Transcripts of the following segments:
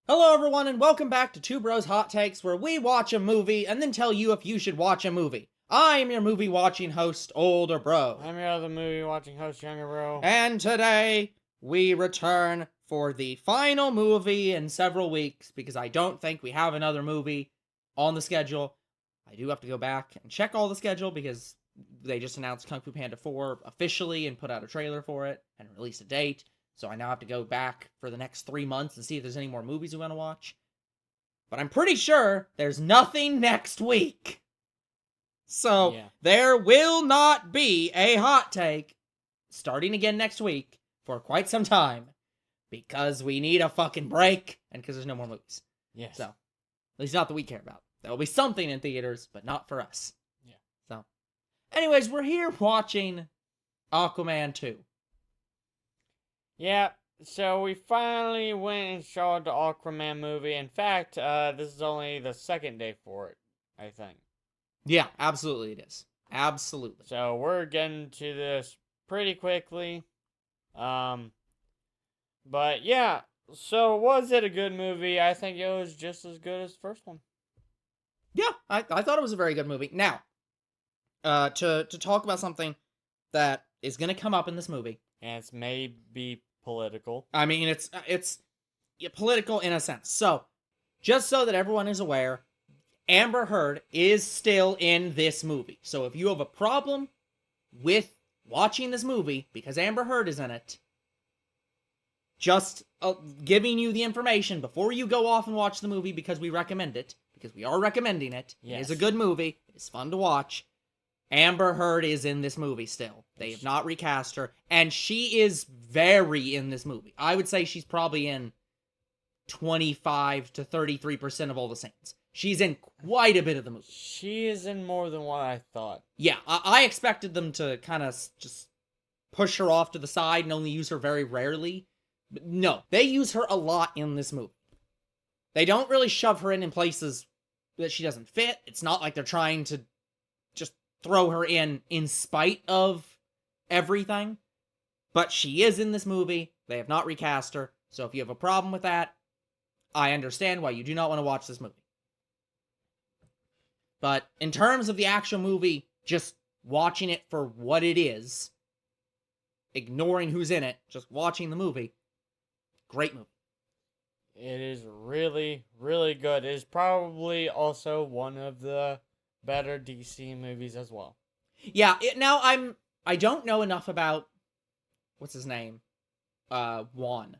Hello, everyone, and welcome back to Two Bros Hot Takes, where we watch a movie and then tell you if you should watch a movie. I am your movie watching host, Older Bro. I'm your other movie watching host, Younger Bro. And today, we return for the final movie in several weeks, because I don't think we have another movie on the schedule. I do have to go back and check all the schedule, because they just announced Kung Fu Panda 4 officially and put out a trailer for it and released a date. So I now have to go back for the next 3 months and see if there's any more movies we want to watch. But I'm pretty sure there's nothing next week. So there will not be a hot take starting again next week for quite some time. Because we need a fucking break and because there's no more movies. Yes. So, at least not that we care about. There will be something in theaters, but not for us. Yeah. So, anyways, we're here watching Aquaman 2. Yeah, so we finally went and saw the Aquaman movie. In fact, this is only the second day for it, I think. Yeah, absolutely it is. Absolutely. So we're getting to this pretty quickly. But yeah, so was it a good movie? I think it was just as good as the first one. Yeah, I thought it was a very good movie. Now, to talk about something that is going to come up in this movie. And it's maybe political. I mean, it's political in a sense. So, just so that everyone is aware, Amber Heard is still in this movie. So if you have a problem with watching this movie because Amber Heard is in it, just giving you the information before you go off and watch the movie because we recommend it, because we are recommending it. Yes. It is a good movie. It's fun to watch. Amber Heard is in this movie still. They have not recast her, and she is very in this movie. I would say she's probably in 25 to 33% of all the scenes. She's in quite a bit of the movie. She is in more than what I thought. Yeah, I expected them to kind of just push her off to the side and only use her very rarely. But no, they use her a lot in this movie. They don't really shove her in places that she doesn't fit. It's not like they're trying to just throw her in spite of everything. But she is in this movie. They have not recast her. So if you have a problem with that, I understand why you do not want to watch this movie. But in terms of the actual movie, just watching it for what it is, ignoring who's in it, just watching the movie, great movie. It is really, really good. It is probably also one of the better DC movies as well. Yeah, now I don't know enough about what's his name? Juan.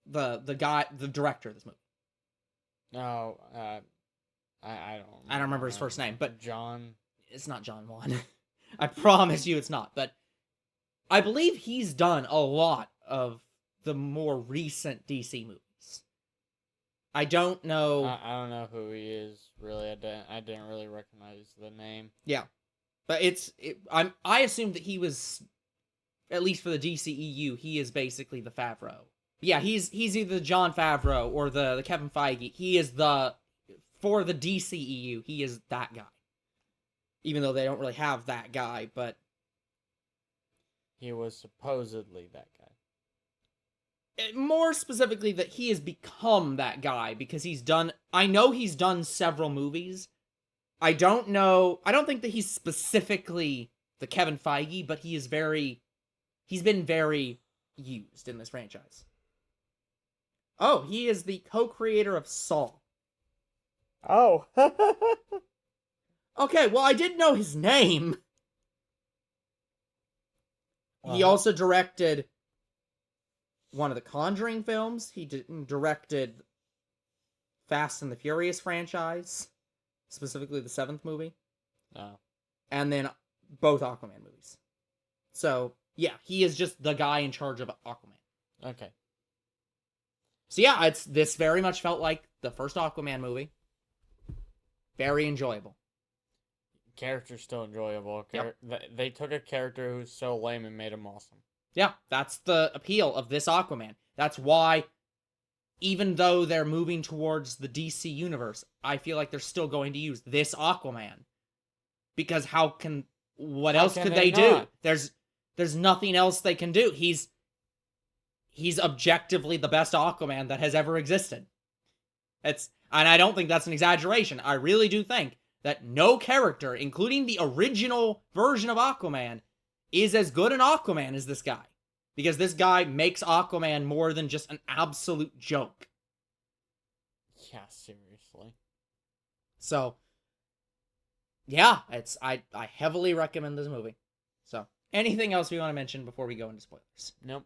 The guy, the director of this movie. No, I don't remember his first name, but John. It's not John Juan. I promise you it's not, but I believe he's done a lot of the more recent DC movies. I don't know. I don't know who he is really. I didn't really recognize the name. Yeah, but I assumed that he was, at least for the DCEU, he is basically the Favreau. Yeah, he's either Jon Favreau or the Kevin Feige. He is for the DCEU, he is that guy. Even though they don't really have that guy, but he was supposedly that guy. More specifically, that he has become that guy because I know he's done several movies. I don't think that he's specifically the Kevin Feige, but he's been very used in this franchise. Oh, he is the co-creator of Saw. Oh. Okay, well, I did know his name. He also directed one of the Conjuring films. He directed Fast and the Furious franchise, specifically the 7th movie. Oh. And then both Aquaman movies. So, yeah, he is just the guy in charge of Aquaman. Okay. So yeah, this very much felt like the first Aquaman movie. Very enjoyable. Character's still enjoyable. Yep. They took a character who's so lame and made him awesome. Yeah, that's the appeal of this Aquaman. That's why, even though they're moving towards the DC universe, I feel like they're still going to use this Aquaman. Because what else could they do? There's nothing else they can do. he's objectively the best Aquaman that has ever existed. And I don't think that's an exaggeration. I really do think that no character, including the original version of Aquaman, is as good an Aquaman as this guy. Because this guy makes Aquaman more than just an absolute joke. Yeah, seriously. So, yeah, I heavily recommend this movie. So, anything else we want to mention before we go into spoilers? Nope.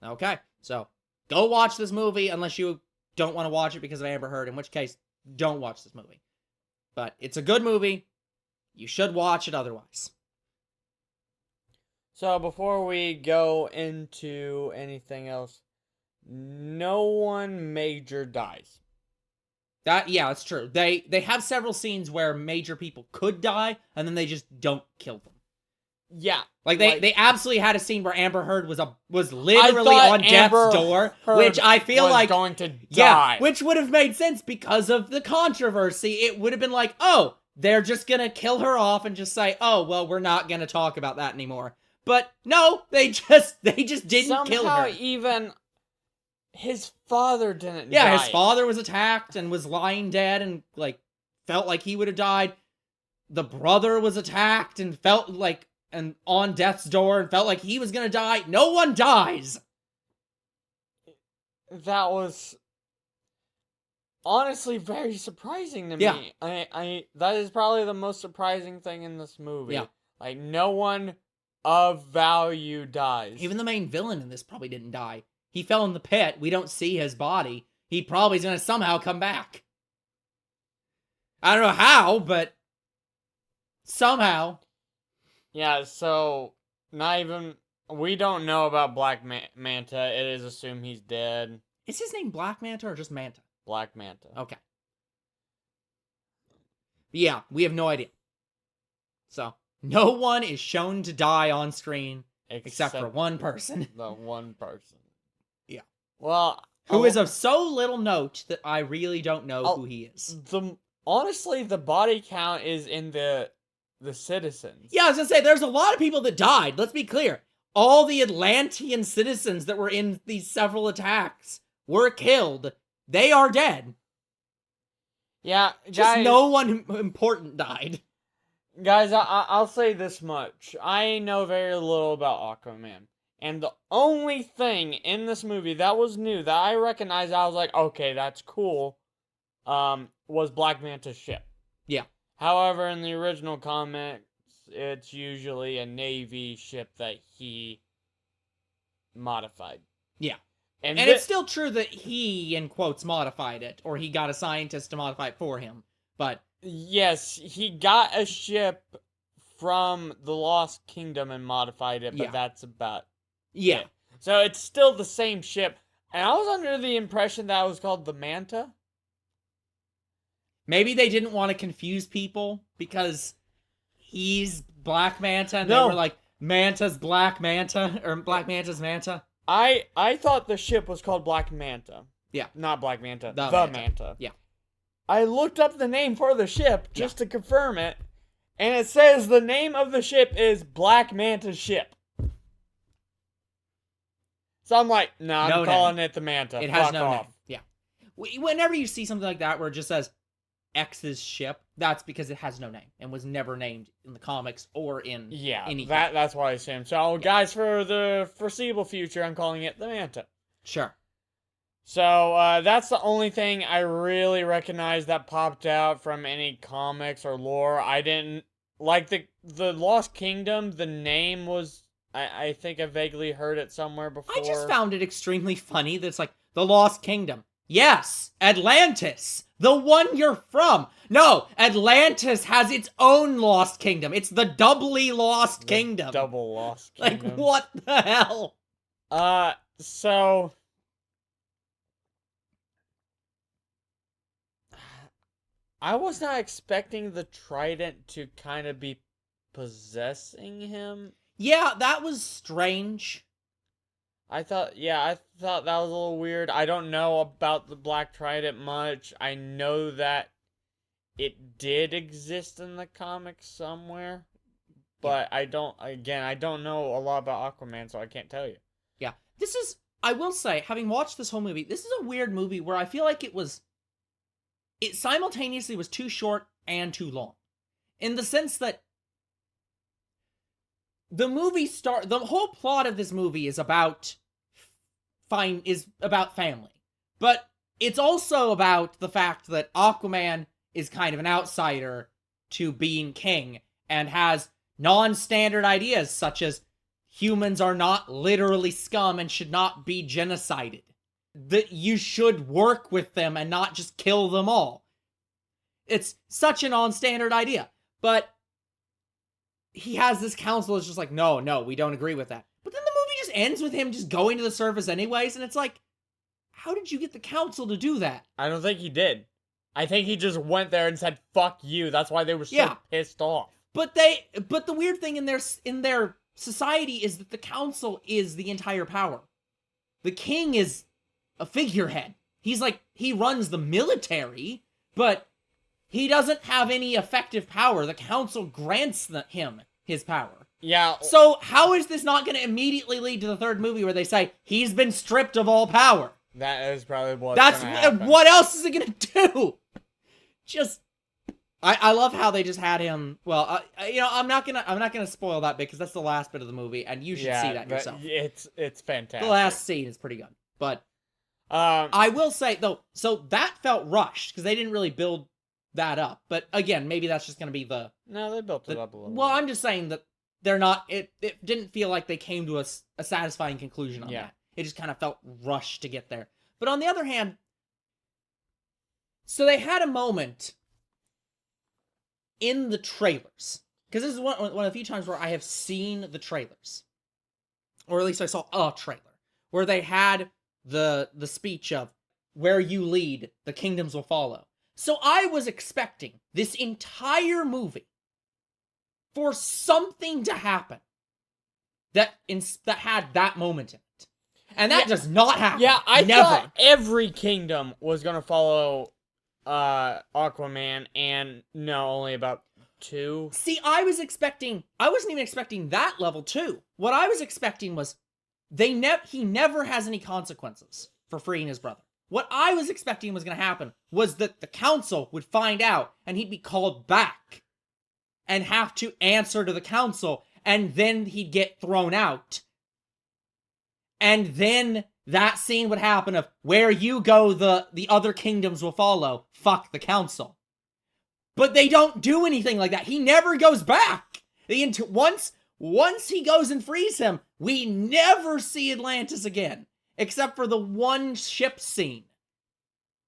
Okay, so go watch this movie unless you don't want to watch it because of Amber Heard, in which case, don't watch this movie. But it's a good movie. You should watch it otherwise. So before we go into anything else, no one major dies. Yeah, it's true. They have several scenes where major people could die, and then they just don't kill them. Yeah. Like they absolutely had a scene where Amber Heard was literally on death's door, which I feel like going to die. Yeah, which would have made sense because of the controversy. It would have been like, oh, they're just gonna kill her off and just say, oh, well, we're not gonna talk about that anymore. But no, they just didn't kill her. Somehow even his father didn't die. Yeah, his father was attacked and was lying dead and like felt like he would have died. The brother was attacked and felt like and on death's door and felt like he was gonna die. No one dies. That was honestly very surprising to Yeah. me. I that is probably the most surprising thing in this movie. Yeah. Like no one of value dies. Even the main villain in this probably didn't die. He fell in the pit. We don't see his body. He probably is gonna somehow come back. I don't know how, but somehow. Yeah, so not even we don't know about Black Manta. It is assumed he's dead. Is his name Black Manta or just Manta? Black Manta. Okay. Yeah, we have no idea. So, no one is shown to die on screen except for one person. The one person. Yeah. Well, who is of so little note that I really don't know who he is. Honestly, the body count is in the citizens. Yeah, I was gonna say, there's a lot of people that died. Let's be clear. All the Atlantean citizens that were in these several attacks were killed. They are dead. Yeah, guys. Just no one important died. Guys, I'll say this much. I know very little about Aquaman. And the only thing in this movie that was new, that I recognized, I was like, okay, that's cool, was Black Manta's ship. Yeah. However, in the original comics, it's usually a Navy ship that he modified. Yeah. And it's still true that he, in quotes, modified it, or he got a scientist to modify it for him. But yes, he got a ship from the Lost Kingdom and modified it, but that's about it. So it's still the same ship. And I was under the impression that it was called the Manta. Maybe they didn't want to confuse people because he's Black Manta, and they were like, Manta's Black Manta, or Black Manta's Manta. I thought the ship was called Black Manta. Yeah. Not Black Manta. The Manta. Yeah. I looked up the name for the ship just to confirm it, and it says the name of the ship is Black Manta's ship. So I'm like, nah, I'm calling it the Manta. It has no name. Yeah. Whenever you see something like that where it just says X's ship, that's because it has no name and was never named in the comics or in anything. That's what I assumed. So, guys, for the foreseeable future, I'm calling it the Manta. Sure. So, that's the only thing I really recognized that popped out from any comics or lore. I didn't... Like, the Lost Kingdom, the name was... I think I vaguely heard it somewhere before. I just found it extremely funny that it's like, the Lost Kingdom. Yes, Atlantis. The one you're from. No, Atlantis has its own Lost Kingdom. It's the doubly Lost Kingdom. Double Lost Kingdom. Like, what the hell? So... I was not expecting the trident to kind of be possessing him. Yeah, that was strange. I thought that was a little weird. I don't know about the Black Trident much. I know that it did exist in the comics somewhere. But I don't know a lot about Aquaman, so I can't tell you. Yeah, I will say, having watched this whole movie, this is a weird movie where I feel like it simultaneously was too short and too long. In the sense that the whole plot of this movie is about family. But it's also about the fact that Aquaman is kind of an outsider to being king and has non-standard ideas such as humans are not literally scum and should not be genocided. That you should work with them and not just kill them all. It's such a non-standard idea. But he has this council that's just like, no, we don't agree with that. But then the movie just ends with him just going to the surface anyways, and it's like, how did you get the council to do that? I don't think he did. I think he just went there and said, fuck you. That's why they were so pissed off. But the weird thing in their society is that the council is the entire power. The king is a figurehead. He's like, he runs the military, but he doesn't have any effective power. The council grants him his power. Yeah. So how is this not going to immediately lead to the third movie where they say, he's been stripped of all power? That is probably what's gonna happen. What else is it going to do? Just... I love how they just had him. Well, I'm not gonna spoil that bit because that's the last bit of the movie, and you should see that yourself. It's fantastic. The last scene is pretty good, but I will say though, so that felt rushed because they didn't really build that up. But again, maybe that's just gonna be no, they built it up a little. Well, I'm just saying that they're not. It didn't feel like they came to a satisfying conclusion on that. It just kind of felt rushed to get there. But on the other hand, so they had a moment in the trailers, because this is one of the few times where I have seen the trailers, or at least I saw a trailer, where they had the speech of, where you lead, the kingdoms will follow. So I was expecting this entire movie for something to happen that had that moment in it. And that does not happen. Yeah, I thought every kingdom was going to follow Aquaman, and no, only about 2. See, I wasn't even expecting that level 2. What I was expecting was he never has any consequences for freeing his brother. What I was expecting was going to happen was that the council would find out and he'd be called back and have to answer to the council, and then he'd get thrown out. And then that scene would happen of, where you go, the other kingdoms will follow. Fuck the council. But they don't do anything like that. He never goes back. Once he goes and frees him, we never see Atlantis again. Except for the one ship scene.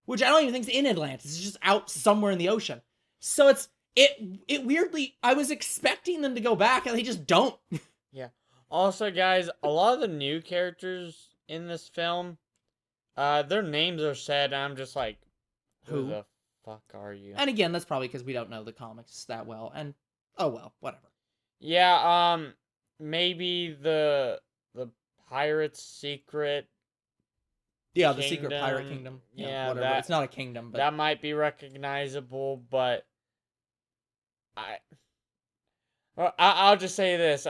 Which I don't even think is in Atlantis. It's just out somewhere in the ocean. So it weirdly, I was expecting them to go back and they just don't. Yeah. Also, guys, a lot of the new characters in this film, their names are said, and I'm just like, who the fuck are you? And again, that's probably because we don't know the comics that well, and oh well, whatever. Yeah, maybe the pirate's secret. Yeah, kingdom. The secret pirate kingdom. Yeah, whatever. It's not a kingdom, but that might be recognizable, but I'll just say this.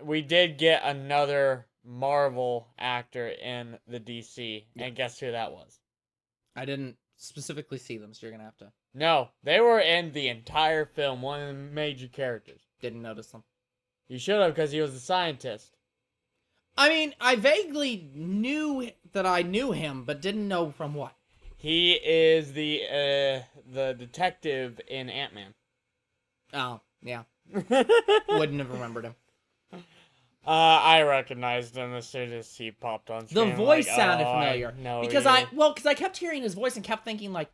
We did get another Marvel actor in the DC, and guess who that was? I didn't specifically see them, so you're gonna have to... No, they were in the entire film, one of the major characters. Didn't notice them. You should have, because he was a scientist. I mean, I vaguely knew that I knew him, but didn't know from what. He is the detective in Ant-Man. Oh, yeah. Wouldn't have remembered him. I recognized him as soon as he popped on screen. The voice sounded familiar. Because I kept hearing his voice and kept thinking, like,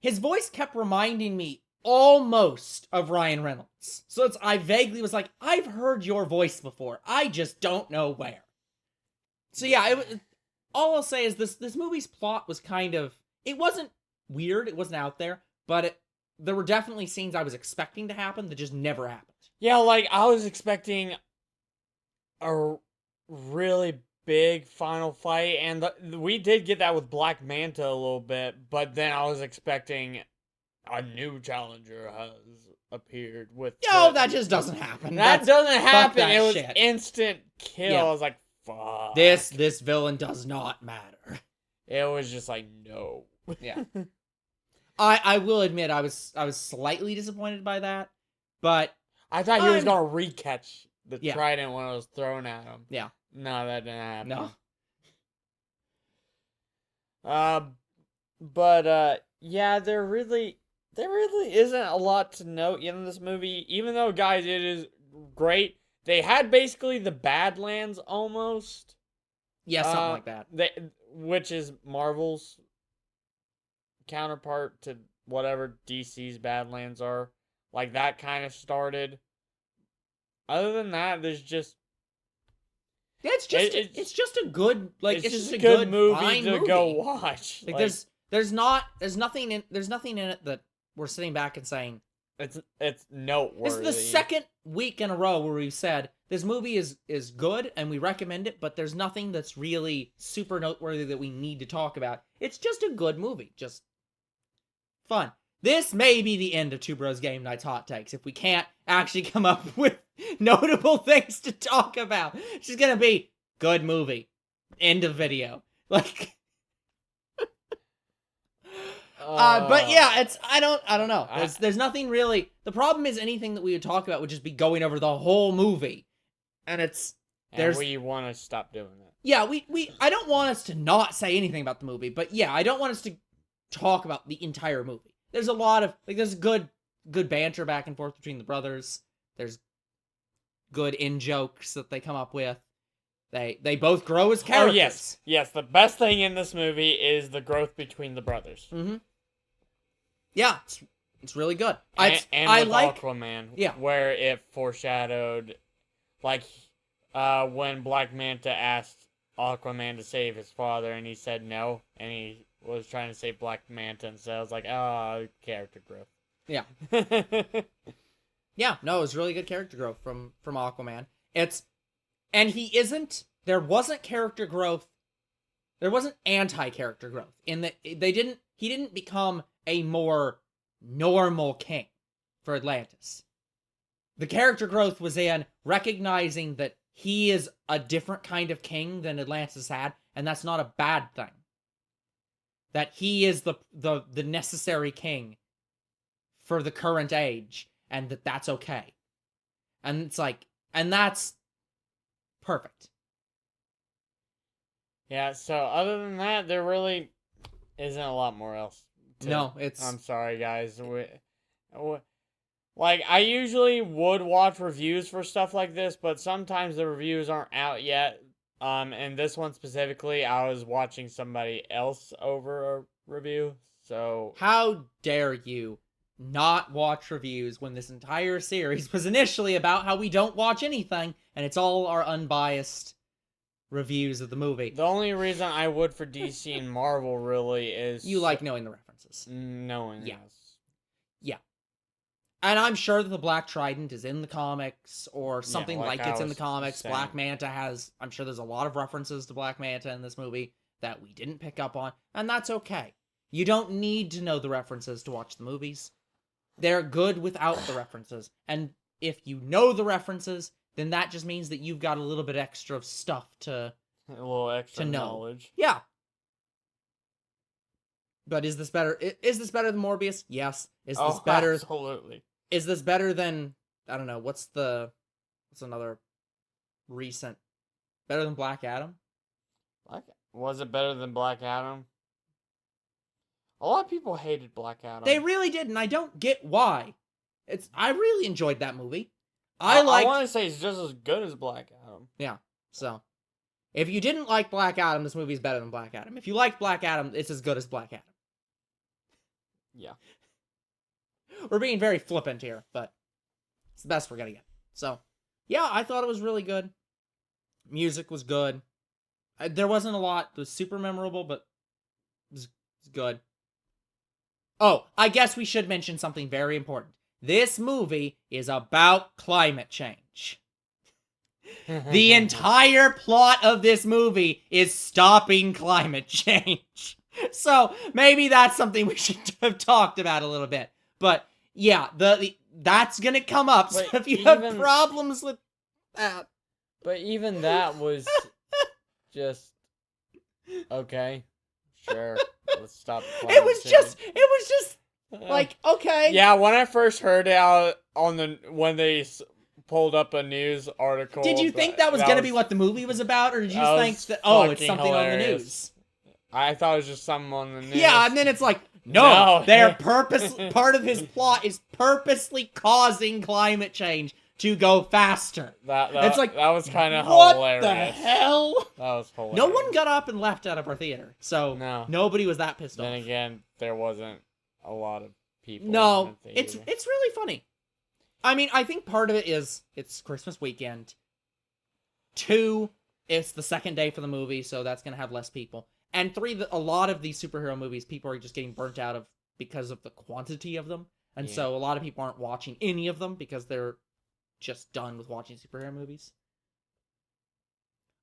his voice kept reminding me almost of Ryan Reynolds. So I vaguely was like, I've heard your voice before. I just don't know where. So yeah, all I'll say is this movie's plot was kind of, it wasn't weird, it wasn't out there, but there were definitely scenes I was expecting to happen that just never happened. Yeah, like, I was expecting a really big final fight, and we did get that with Black Manta a little bit, but then I was expecting a new challenger has appeared with... No, that just doesn't happen. That doesn't happen. That it was shit. instant kill. Yeah. I was like, fuck. This villain does not matter. It was just like, no. Yeah. I will admit I was slightly disappointed by that, but I thought he was gonna recatch the Yeah. trident when it was thrown at him. yeah, No, that didn't happen. no. Yeah, there really isn't a lot to note in this movie. Even though, guys, it is great. They had basically the Badlands almost. Yeah, something like that. Which is Marvel's counterpart to whatever DC's Badlands are. Like, that kind of started. Other than that, there's just... Yeah, it's just a good it's just a good movie fine to go watch. Like, there's nothing in it that we're sitting back and saying it's noteworthy. this is the second week in a row where we've said this movie is good and we recommend it, but there's nothing that's really super noteworthy that we need to talk about. It's just a good movie, just fun. This may be the end of Two Bros Game Night's Hot Takes if we can't actually come up with notable things to talk about. It's just gonna be good movie. End of video. Like, but yeah, I don't know. There's nothing really. The problem is anything that we would talk about would just be going over the whole movie, and we want to stop doing that. Yeah, I don't want us to not say anything about the movie, but yeah, I don't want us to talk about the entire movie. There's a lot of there's good banter back and forth between the brothers. There's good in-jokes that they come up with. They both grow as characters. Oh, yes. The best thing in this movie is the growth between the brothers. Mm-hmm. Yeah, it's really good. I like Aquaman. Yeah, where it foreshadowed, like, when Black Manta asked Aquaman to save his father, and he said no, and he was trying to save Black Manta, and so I was like, oh, character growth. Yeah. Yeah, no, it was really good character growth from Aquaman. There wasn't character growth. There wasn't anti-character growth in that he didn't become a more normal king for Atlantis. The character growth was in recognizing that he is a different kind of king than Atlantis had, and that's not a bad thing. That he is the necessary king for the current age, and that's okay. And it's like, and that's perfect. Yeah, so other than that, there really isn't a lot more else. I'm sorry, guys. Like, I usually would watch reviews for stuff like this, but sometimes the reviews aren't out yet. And this one specifically, I was watching somebody else over a review, so... How dare you not watch reviews when this entire series was initially about how we don't watch anything, and it's all our unbiased reviews of the movie. The only reason I would for DC and Marvel, really, is... You like knowing the references. Knowing, yeah. Yes. Yeah. And I'm sure that the Black Trident is in the comics, or something like it's in the comics. Saying. Black Manta has... I'm sure there's a lot of references to Black Manta in this movie that we didn't pick up on, and that's okay. You don't need to know the references to watch the movies. They're good without the references. And if you know the references, then that just means that you've got a little bit extra of stuff to... A little extra to know. Knowledge. Yeah. But is this better? Is this better than Morbius? Yes. Is this better? Absolutely. Is this better than... I don't know. What's another recent... Better than Black Adam? Was it better than Black Adam? A lot of people hated Black Adam. They really did, and I don't get why. I really enjoyed that movie. I want to say it's just as good as Black Adam. Yeah, so... If you didn't like Black Adam, this movie is better than Black Adam. If you liked Black Adam, it's as good as Black Adam. Yeah. We're being very flippant here, but it's the best we're gonna get. So, yeah, I thought it was really good. Music was good. There wasn't a lot that was super memorable, but it was good. Oh, I guess we should mention something very important. This movie is about climate change. The entire plot of this movie is stopping climate change. So maybe that's something we should have talked about a little bit. But yeah, that's gonna come up. So if you have problems with that, but even that was just okay. Sure. Let's stop It climate was change. just like, okay. Yeah, when I first heard it out when they pulled up a news article, Did you think that was going to be what the movie was about, or did you that think was that, oh, it's fucking something on the hilarious. news? I thought it was just something on the news. Yeah, and then it's like, No. they're part of his plot is purposely causing climate change to go faster. It's like, that was kind of what hilarious. the hell? That was hilarious. No one got up and left out of our theater, so No. nobody was that pissed Then off. again, there wasn't a lot of people. No, in the theater. it's really funny. I mean, I think part of it is it's Christmas weekend. 2, it's the second day for the movie, so that's gonna have less people. And 3, a lot of these superhero movies, people are just getting burnt out of because of the quantity of them, and Yeah. so a lot of people aren't watching any of them because they're just done with watching superhero movies.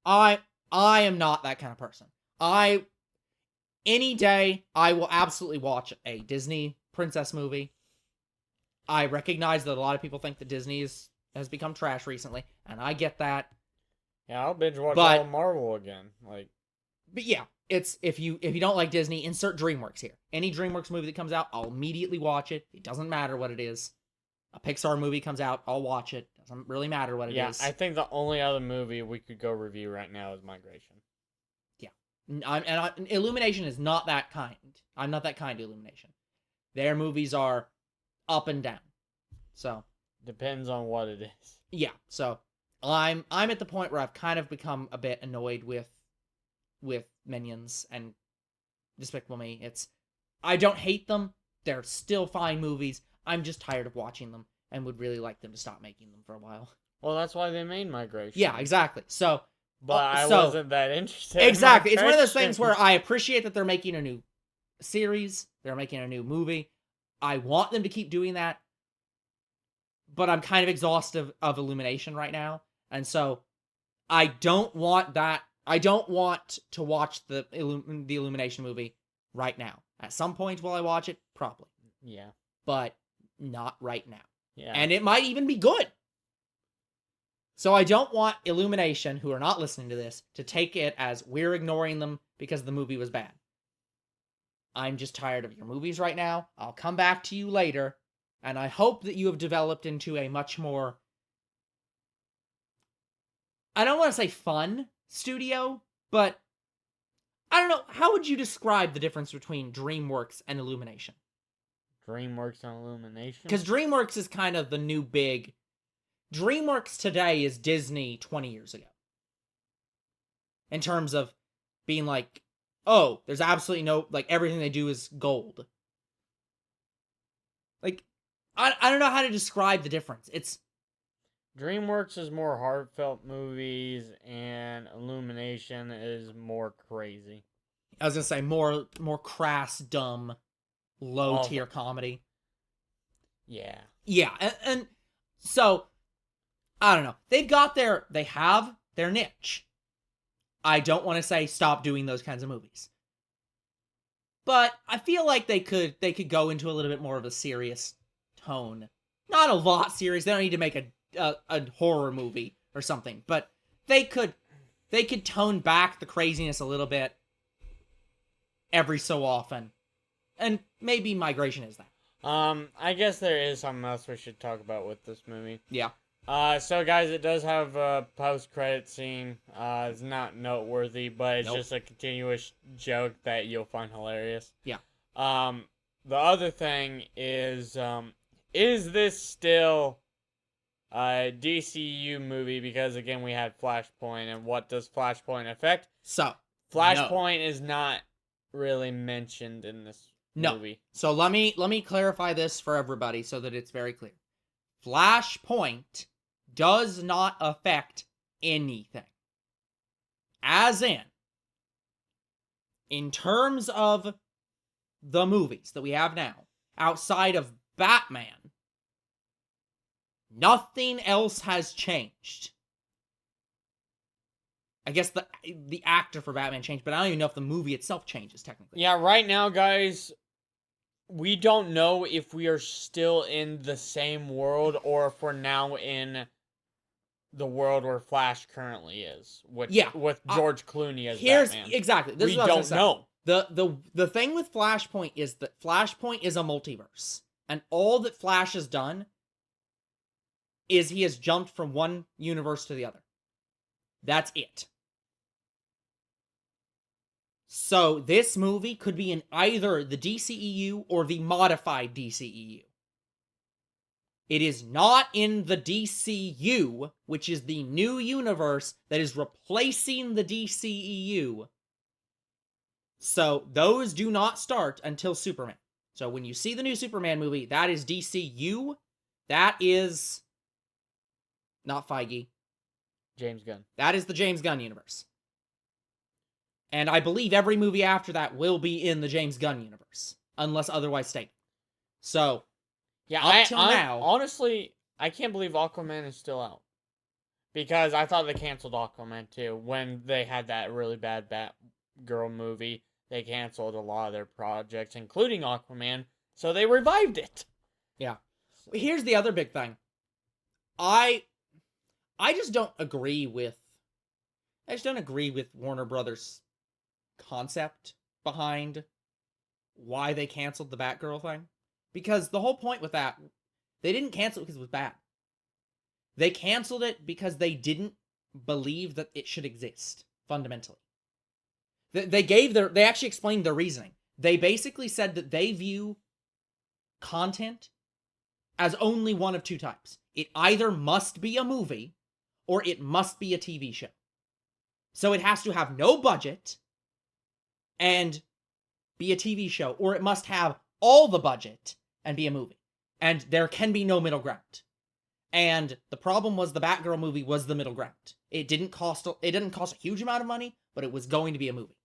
I am not that kind of person. Any day I will absolutely watch a Disney princess movie. I recognize that a lot of people think that Disney has become trash recently, and I get that. Yeah, I'll binge watch But- all of Marvel again. Like, But yeah, it's if you don't like Disney, insert DreamWorks here. Any DreamWorks movie that comes out, I'll immediately watch it. It doesn't matter what it is. A Pixar movie comes out, I'll watch it. Doesn't really matter what it is. I think the only other movie we could go review right now is Migration. Illumination is not that kind. I'm not that kind of Illumination. Their movies are up and down. So Depends on what it is. yeah, so I'm at the point where I've kind of become a bit annoyed with Minions and Despicable Me. I don't hate them. They're still fine movies. I'm just tired of watching them and would really like them to stop making them for a while. Well, that's why they made Migration. Yeah, exactly. So But I so- wasn't that interested. in exactly. It's one of those Migration. things where I appreciate that they're making a new series, they're making a new movie. I want them to keep doing that. But I'm kind of exhausted of Illumination right now. And so I don't want that. I don't want to watch the Illumination movie right now. At some point while I watch it, probably. Yeah. But not right now. Yeah. And it might even be good. So I don't want Illumination, who are not listening to this, to take it as we're ignoring them because the movie was bad. I'm just tired of your movies right now. I'll come back to you later, and I hope that you have developed into a much more, I don't want to say fun studio, but I don't know, how would you describe the difference between DreamWorks and Illumination? DreamWorks and Illumination. Because DreamWorks is kind of the new big. DreamWorks today is Disney 20 years ago. In terms of being like, oh, there's absolutely no, like, everything they do is gold. Like, I don't know how to describe the difference. It's, DreamWorks is more heartfelt movies, and Illumination is more crazy. I was gonna say, more crass, dumb, low-tier comedy. Yeah. Yeah, and so, I don't know. They have their niche. I don't want to say stop doing those kinds of movies. But I feel like they could go into a little bit more of a serious tone. Not a lot serious. They don't need to make a horror movie or something, but they could tone back the craziness a little bit every so often. And maybe Migration is that. I guess there is something else we should talk about with this movie. Yeah. So guys, it does have a post-credit scene. It's not noteworthy, but it's just a continuous joke that you'll find hilarious. Yeah. The other thing is this still a DCU movie? Because again, we had Flashpoint, and what does Flashpoint affect? So, Flashpoint is not really mentioned in this movie. So let me clarify this for everybody so that it's very clear. Flashpoint does not affect anything. As in terms of the movies that we have now, outside of Batman, nothing else has changed. I guess the actor for Batman changed, but I don't even know if the movie itself changes technically. Yeah, right now, guys, we don't know if we are still in the same world or if we're now in the world where Flash currently is. With Yeah, with George Clooney as here's Batman. exactly this We is what I was don't gonna say. know. The thing with Flashpoint is that Flashpoint is a multiverse, and all that Flash has done is he has jumped from one universe to the other. That's it. So this movie could be in either the DCEU or the modified DCEU. It is not in the DCU, which is the new universe that is replacing the DCEU. So those do not start until Superman. So when you see the new Superman movie, that is DCU. That is not Feige. James Gunn. That is the James Gunn universe. And I believe every movie after that will be in the James Gunn universe, unless otherwise stated. So, Yeah, up till now, honestly, I can't believe Aquaman is still out. Because I thought they canceled Aquaman too. When they had that really bad Batgirl movie, they canceled a lot of their projects, including Aquaman, so they revived it. Yeah. Here's the other big thing. I just don't agree with Warner Brothers' concept behind why they canceled the Batgirl thing. Because the whole point with that, they didn't cancel it because it was bad. They canceled it because they didn't believe that it should exist, fundamentally. They actually explained their reasoning. They basically said that they view content as only one of two types. It either must be a movie or it must be a TV show. So it has to have no budget and be a TV show, or it must have all the budget and be a movie. And there can be no middle ground. And the problem was the Batgirl movie was the middle ground. It didn't cost a huge amount of money, but it was going to be a movie.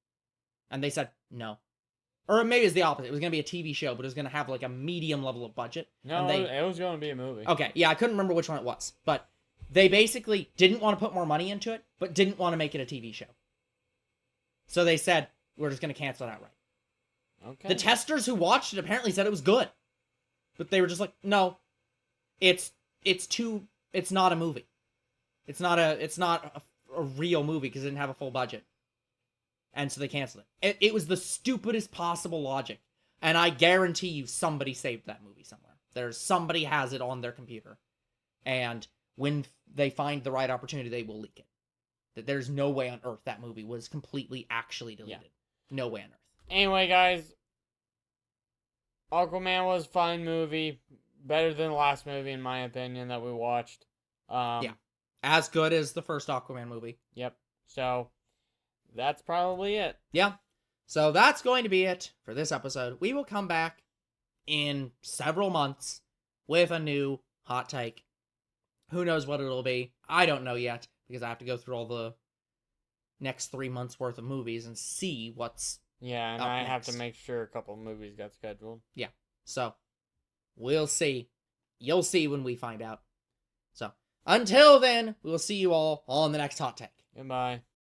And they said no. Or maybe it's the opposite. It was going to be a TV show, but it was going to have like a medium level of budget. No, it was going to be a movie. Okay, yeah, I couldn't remember which one it was. But they basically didn't want to put more money into it, but didn't want to make it a TV show. So they said, we're just going to cancel it outright. Okay. The testers who watched it apparently said it was good. But they were just like, no, it's not a movie. It's not a real movie because it didn't have a full budget. And so they canceled it. It was the stupidest possible logic. And I guarantee you somebody saved that movie somewhere. Somebody has it on their computer. And when they find the right opportunity, they will leak it. That there's no way on earth that movie was completely actually deleted. Yeah. No way on earth. Anyway, guys, Aquaman was a fine movie. Better than the last movie, in my opinion, that we watched. Yeah. As good as the first Aquaman movie. Yep. So, that's probably it. Yeah. So that's going to be it for this episode. We will come back in several months with a new hot take. Who knows what it'll be? I don't know yet, because I have to go through all the next 3 months worth of movies and see what's Yeah, and up I next. have to make sure a couple movies got scheduled. Yeah. So, we'll see. You'll see when we find out. So, until then, we will see you all on the next hot take. Goodbye.